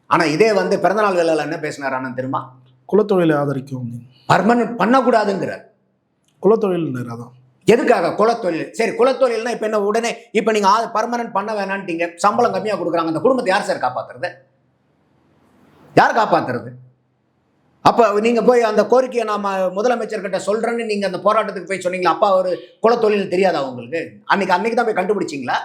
ஆனா இதே வந்து பிறந்தநாள் வேலையில என்ன பேசினார் அண்ணன் தெரியுமா? குலத்தொழிலை ஆதரிக்கும், பர்மனன்ட் பண்ணக்கூடாதுங்கிறார். குலத்தொழில் அதான். எதுக்காக? குலத்தொழில். சரி, குலத்தொழில்னா இப்ப என்ன உடனே இப்ப நீங்க பர்மனன்ட் பண்ண வேணான்ட்டீங்க, சம்பளம் கம்மியா கொடுக்குறாங்க, அந்த குடும்பத்தை யார் சார் காப்பாத்துறது? யார் காப்பாத்துறது? அப்ப நீங்க போய் அந்த கோரிக்கையை நாம முதலமைச்சர்கிட்ட சொல்றேன்னு நீங்க அந்த போராட்டத்துக்கு போய் சொன்னீங்களா? அப்பா ஒரு குலத்தொழில் தெரியாதா உங்களுக்கு? அன்னைக்கு தான் போய் கண்டுபிடிச்சிங்களா?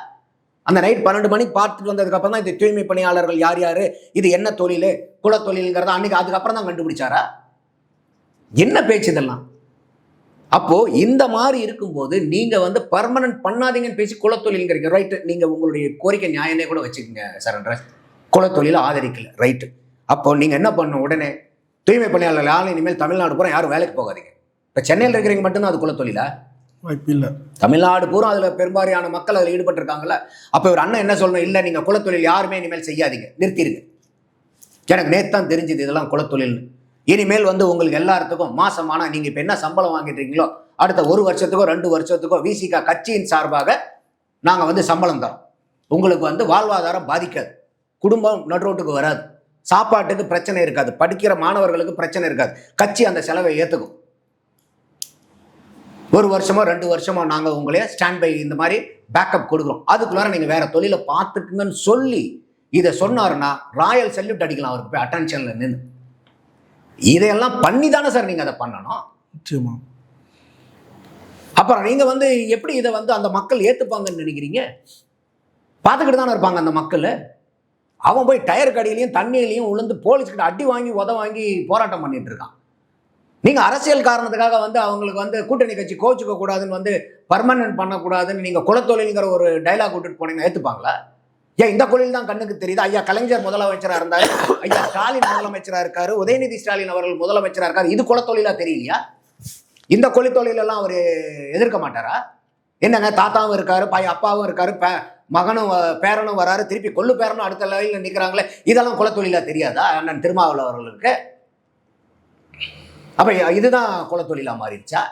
அந்த நைட் 12 மணிக்கு பார்த்துட்டு வந்ததுக்கு அப்புறம் தான் இந்த தூய்மை பணியாளர்கள் யார் யாரு, இது என்ன தொழில், குலத்தொழில்ங்கிறத அன்னைக்கு அதுக்கப்புறம் தான் கண்டுபிடிச்சாரா? என்ன பேச்சு இதெல்லாம்? அப்போ இந்த மாதிரி இருக்கும்போது நீங்க வந்து பர்மனன்ட் பண்ணாதீங்கன்னு பேசி குலத்தொழில்ங்கிறீங்க, ரைட்டு. நீங்க உங்களுடைய கோரிக்கை நியாயமே கூட வச்சுக்கோங்க சரண்ராஜ், குலத்தொழில ஆதரிக்கல, ரைட்டு. அப்போ நீங்க என்ன பண்ணணும், உடனே தூய்மை பணியாளர்கள் யாரும் இனிமேல் தமிழ்நாடு பூரா யாரும் வேலைக்கு போகாதீங்க. இப்போ சென்னையில் இருக்கிறவங்க மட்டும்தான் அது குலத்தொழிலா? வாய்ப்பு இல்லை. தமிழ்நாடு பூரா அதுல பெரும்பாலான மக்கள் அதில் ஈடுபட்டிருக்காங்கல்ல. அப்போ ஒரு அண்ணன் என்ன சொல்லணும், இல்லை நீங்க குலத்தொழில் யாருமே இனிமேல் செய்யாதீங்க, நிறுத்திடுங்க. எனக்கு நேற்று தான் தெரிஞ்சுது இதெல்லாம் குலத்தொழில்னு. இனிமேல் வந்து உங்களுக்கு எல்லாத்துக்கும் மாசமான நீங்க இப்ப என்ன சம்பளம் வாங்கிட்டு இருக்கீங்களோ அடுத்த 1 வருஷத்துக்கோ 2 வருஷத்துக்கோ விசிகா கட்சியின் சார்பாக நாங்க வந்து சம்பளம் தரோம். உங்களுக்கு வந்து வாழ்வாதாரம் பாதிக்காது, குடும்பம் நடுரோட்டுக்கு வராது, சாப்பாட்டுக்கு பிரச்சனை இருக்காது, படிக்கிற மாணவர்களுக்கு பிரச்சனை இருக்காது, கட்சி அந்த செலவை ஏத்துக்கும். 1 வருஷமோ 2 வருஷமோ நாங்க உங்களே ஸ்டாண்ட் பை இந்த மாதிரி பேக்கப் கொடுக்குறோம், அதுக்குள்ளார நீங்க வேற தொழிலை பார்த்துக்குங்கன்னு சொல்லி இதை சொன்னாருன்னா ராயல் செல்யூட் அடிக்கலாம் அவருக்கு போய் அட்டென்ஷன்ல நின்று. இதையெல்லாம் பண்ணி தானே சார் நீங்க அதை பண்ணணும். நிச்சயமா. அப்புறம் நீங்க வந்து எப்படி இதை வந்து அந்த மக்கள் ஏத்துப்பாங்கன்னு நினைக்கிறீங்க? பார்த்துக்கிட்டு தானே இருப்பாங்க அந்த மக்கள். அவன் போய் டயர் கடையிலையும் தண்ணியிலையும் உளுந்து போலீஸ்கிட்ட அடி வாங்கி உத வாங்கி போராட்டம் பண்ணிட்டு இருக்கான். நீங்க அரசியல் காரணத்துக்காக வந்து அவங்களுக்கு வந்து கூட்டணி கட்சி கோச்சுக்க கூடாதுன்னு வந்து பர்மனன்ட் பண்ணக்கூடாதுன்னு நீங்க குலத்தொழில்ங்கிற ஒரு டைலாக் விட்டுட்டு போனீங்கன்னா ஏத்துப்பாங்களா? ஏன் இந்த தொழில் தான் கண்ணுக்கு தெரியுது. ஐயா கலைஞர் முதலமைச்சராக இருந்தாரு, ஐயா ஸ்டாலின் முதலமைச்சராக இருக்காரு, உதயநிதி ஸ்டாலின் அவர்கள் முதலமைச்சராக இருக்காரு, இது குலத்தொழிலா தெரியலையா? இந்த குலத்தொழில் எல்லாம் அவர் எதிர்க்க மாட்டாரா? என்னங்க தாத்தாவும் இருக்காரு, அப்பாவும் இருக்காரு, மகனும் பேரனும் வராரு, திருப்பி கொள்ளு பேரனும் அடுத்த லெவலில் நிற்கிறாங்களே, இதெல்லாம் குலத்தொழிலா தெரியாதா அண்ணன் திருமாவளவன் அவர்களுக்கு? அப்ப இதுதான் குலத்தொழிலா மாறிடுச்சா?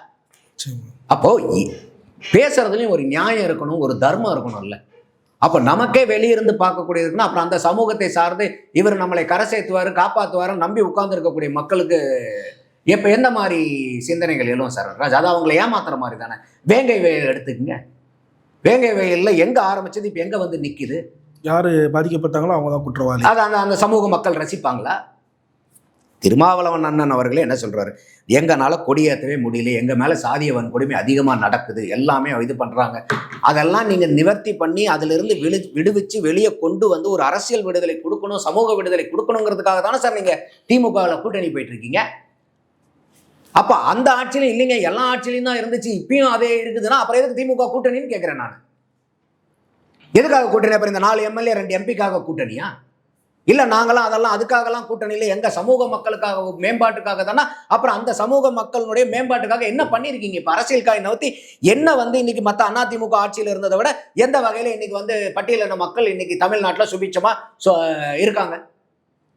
அப்போ பேசுறதுலயும் ஒரு நியாயம் இருக்கணும், ஒரு தர்மம் இருக்கணும்ல. அப்போ நமக்கே வெளியிருந்து பார்க்கக்கூடியதுன்னா அப்புறம் அந்த சமூகத்தை சார்ந்து இவர் நம்மளை கரை சேர்த்துவாரு காப்பாற்றுவாரு நம்பி உட்கார்ந்து இருக்கக்கூடிய மக்களுக்கு எப்போ எந்த மாதிரி சிந்தனைகள் எழும் சார் ராஜ்? அது அவங்களை ஏமாத்துற மாதிரி தானே. வேங்கை வயல் எடுத்துக்கங்க, வேங்கை வயலில் எங்கே ஆரம்பிச்சது இப்போ எங்கே வந்து நிற்கிது? யார் பாதிக்கப்பட்டாங்களோ அவங்க தான் குற்றவாளி. அது அந்த சமூக மக்கள் ரசிப்பாங்களா? திருமாவளவன் அண்ணன் அவர்களே என்ன சொல்றாரு, எங்கனால கொடியேற்றவே முடியல, எங்க மேல சாதியவன் கொடுமை அதிகமா நடக்குது, எல்லாமே இது பண்றாங்க, அதெல்லாம் நீங்க நிவர்த்தி பண்ணி அதுல இருந்து விடுவிச்சு வெளியே கொண்டு வந்து ஒரு அரசியல் விடுதலை கொடுக்கணும், சமூக விடுதலை கொடுக்கணுங்கிறதுக்காக தானே சார் நீங்க திமுகவில் கூட்டணி போயிட்டு இருக்கீங்க. அப்ப அந்த ஆட்சியிலும் இல்லைங்க, எல்லா ஆட்சியிலையும் தான் இருந்துச்சு, இப்பயும் அதே இருக்குதுன்னா அப்புறம் எதுக்கு திமுக கூட்டணின்னு கேட்கிறேன் நான். எதுக்காக கூட்டணி? அப்புறம் இந்த 4 எம்எல்ஏ 2 எம்பிக்காக கூட்டணியா? இல்ல நாங்களாம் அதெல்லாம் அதுக்காகலாம் கூட்டணியில எங்க சமூக மக்களுக்காக மேம்பாட்டுக்காக தானே. அப்புறம் அந்த சமூக மக்களுடைய மேம்பாட்டுக்காக என்ன பண்ணிருக்கீங்க? இப்ப அரசியல் காய் நவுத்தி என்ன வந்து இன்னைக்கு மத்த அதிமுக ஆட்சியில் இருந்ததை விட எந்த வகையில இன்னைக்கு வந்து பட்டியலின மக்கள் இன்னைக்கு தமிழ்நாட்டில் சுபிட்சமா இருக்காங்க?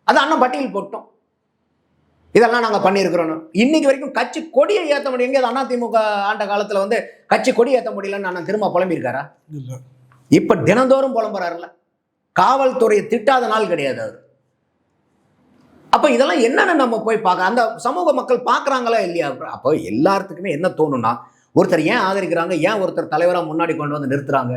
அது அண்ணன் பட்டியல் போட்டோம், இதெல்லாம் நாங்க பண்ணியிருக்கிறோம். இன்னைக்கு வரைக்கும் கட்சி கொடியை ஏற்ற முடியும். எங்கேயாவது அதிமுக ஆண்ட காலத்துல வந்து கட்சி கொடி ஏற்ற முடியலன்னு அண்ணன் திரும்ப புலம்பியிருக்காரா? இப்ப தினந்தோறும் புலம்புறாருல. காவல்துறையை திட்டாத நாள் கிடையாது அவர். அப்ப இதெல்லாம் என்னன்னு நம்ம போய் பார்க்க அந்த சமூக மக்கள் பார்க்கறாங்களா இல்லையா? அப்போ எல்லாத்துக்குமே என்ன தோணும்னா, ஒருத்தர் ஏன் ஆதரிக்கிறாங்க, ஏன் ஒருத்தர் தலைவரா முன்னாடி கொண்டு வந்து நிறுத்துறாங்க,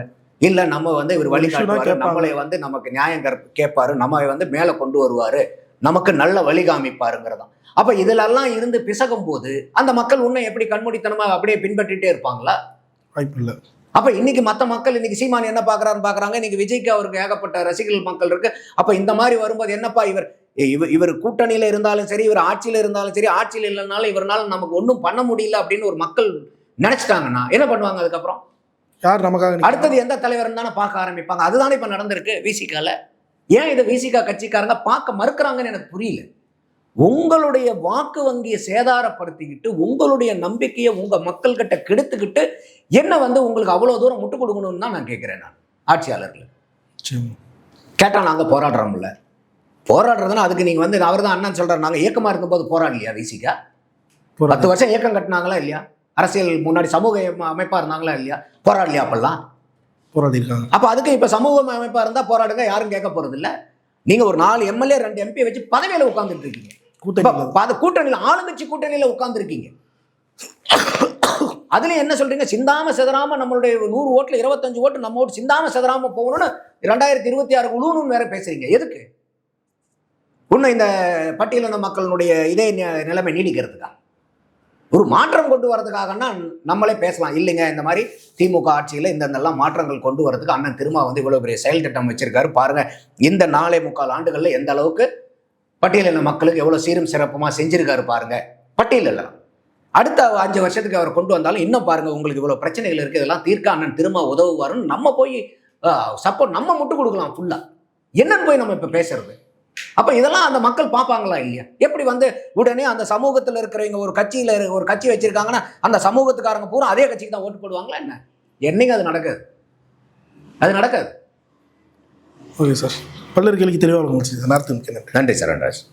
இல்ல நம்ம வந்து இவர் வழிகாட்டுவாரு, நம்மளை வந்து நமக்கு நியாயம் கேட்பாரு, நம்ம வந்து மேல கொண்டு வருவாரு, நமக்கு நல்ல வழி காமிப்பாருங்கிறதான். அப்ப இதுலெல்லாம் இருந்து பிசகும் போது அந்த மக்கள் உன்னை எப்படி கண்மூடித்தனமா அப்படியே பின்பற்றிட்டே இருப்பாங்களா? வாய்ப்பு இல்லை. அப்ப இன்னைக்கு மத்த மக்கள் இன்னைக்கு சீமான் என்ன பாக்குறாருன்னு பாக்குறாங்க, இன்னைக்கு விஜய்க்கு அவருக்கு ஏகப்பட்ட ரசிகர்கள் மக்கள் இருக்கு. அப்ப இந்த மாதிரி வரும்போது என்னப்பா இவர் கூட்டணியில இருந்தாலும் சரி, இவர் ஆட்சியில இருந்தாலும் சரி, ஆட்சியில் இல்லைனாலும் இவரால் நமக்கு ஒன்றும் பண்ண முடியல அப்படின்னு ஒரு மக்கள் நினைச்சிட்டாங்கன்னா என்ன பண்ணுவாங்க? அதுக்கப்புறம் யார் நமக்காக அடுத்தது எந்த தலைவர் தானே பார்க்க ஆரம்பிப்பாங்க. அதுதானே இப்ப நடந்திருக்கு விசிகால. ஏன் இதை விசிகா கட்சிக்காரங்க பார்க்க மறுக்கிறாங்கன்னு எனக்கு புரியல. உங்களுடைய வாக்கு வங்கியை சேதாரப்படுத்திக்கிட்டு உங்களுடைய நம்பிக்கையை உங்க மக்கள் கிட்ட கெடுத்துக்கிட்டு என்ன வந்து உங்களுக்கு அவ்வளவு தூரம் முட்டு கொடுக்கணும்னு தான் நான் கேட்கிறேன். நான் ஆட்சியாளர்கள் கேட்டால் நாங்கள் போராடுறோம்ல. போராடுறதுன்னா அதுக்கு நீங்கள் வந்து அவர் தான் அண்ணன் சொல்கிறார், நாங்கள் இயக்கமாக இருக்கும்போது போராடலையா விசிகா? 10 வருஷம் இயக்கம் கட்டினாங்களா இல்லையா? அரசியல் முன்னாடி சமூக அமைப்பாக இருந்தாங்களா இல்லையா? போராடலையா அப்பெல்லாம்? போராடிருக்காங்க. அப்போ அதுக்கு இப்போ சமூக அமைப்பாக இருந்தால் போராடுங்க, யாரும் கேட்க போகிறது இல்லை. நீங்கள் ஒரு 4 எம்எல்ஏ 2 எம்பி வச்சு பதவியில் உட்காந்துட்டு இருக்கீங்க. கூட்டணியில் ஆளுங்கட்சி கூட்டணியில் உட்காந்துருக்கீங்க. அதுலயும் என்ன சொல்றீங்க? சிந்தாம செதறாம நம்மளுடைய 100 ஓட்டுல 25 ஓட்டு நம்ம ஓட்டு சிந்தாம செதறாம போகணும்னு 2026 உழுவணும்னு வேற பேசுறீங்க. எதுக்கு? இன்னும் இந்த பட்டியலின மக்களுடைய இதே நிலைமை நீடிக்கிறதுக்கா? ஒரு மாற்றம் கொண்டு வரதுக்காகனா நம்மளே பேசலாம். இல்லைங்க, இந்த மாதிரி திமுக ஆட்சியில் இந்தெல்லாம் மாற்றங்கள் கொண்டு வரதுக்கு அண்ணன் திருமா வந்து இவ்வளவு பெரிய செயல் திட்டம் வச்சிருக்காரு பாருங்க. இந்த 4.25 ஆண்டுகள்ல எந்த அளவுக்கு பட்டியலின மக்களுக்கு எவ்வளவு சீரும் சிறப்புமா செஞ்சிருக்காரு பாருங்க. பட்டியலிடலாம். அடுத்த 5 வருஷத்துக்கு அவர் கொண்டு வந்தாலும் இன்னும் பாருங்க உங்களுக்கு இவ்வளவு பிரச்சனைகள் இருக்கு, இதெல்லாம் தீர்க்க அண்ணன் திரும்ப உதவுவாருன்னு நம்ம போய் சப்போர்ட் நம்ம முட்டு கொடுக்கலாம் ஃபுல்லா. என்னன்னு போய் நம்ம இப்ப பேசுறது? அப்ப இதெல்லாம் அந்த மக்கள் பார்ப்பாங்களா இல்லையா? எப்படி வந்து உடனே அந்த சமூகத்தில் இருக்கிறவங்க ஒரு கட்சி வச்சிருக்காங்கன்னா அந்த சமூகத்துக்காரங்க பூரா அதே கட்சிக்கு தான் ஓட்டு போடுவாங்களா என்ன? என்னைக்கு அது நடக்காது. அது நடக்காது. ஓகே சார், பல்லர் கேள்விக்கு தெளிவாக முடிச்சு. நன்றி சார். நன்றி சார்.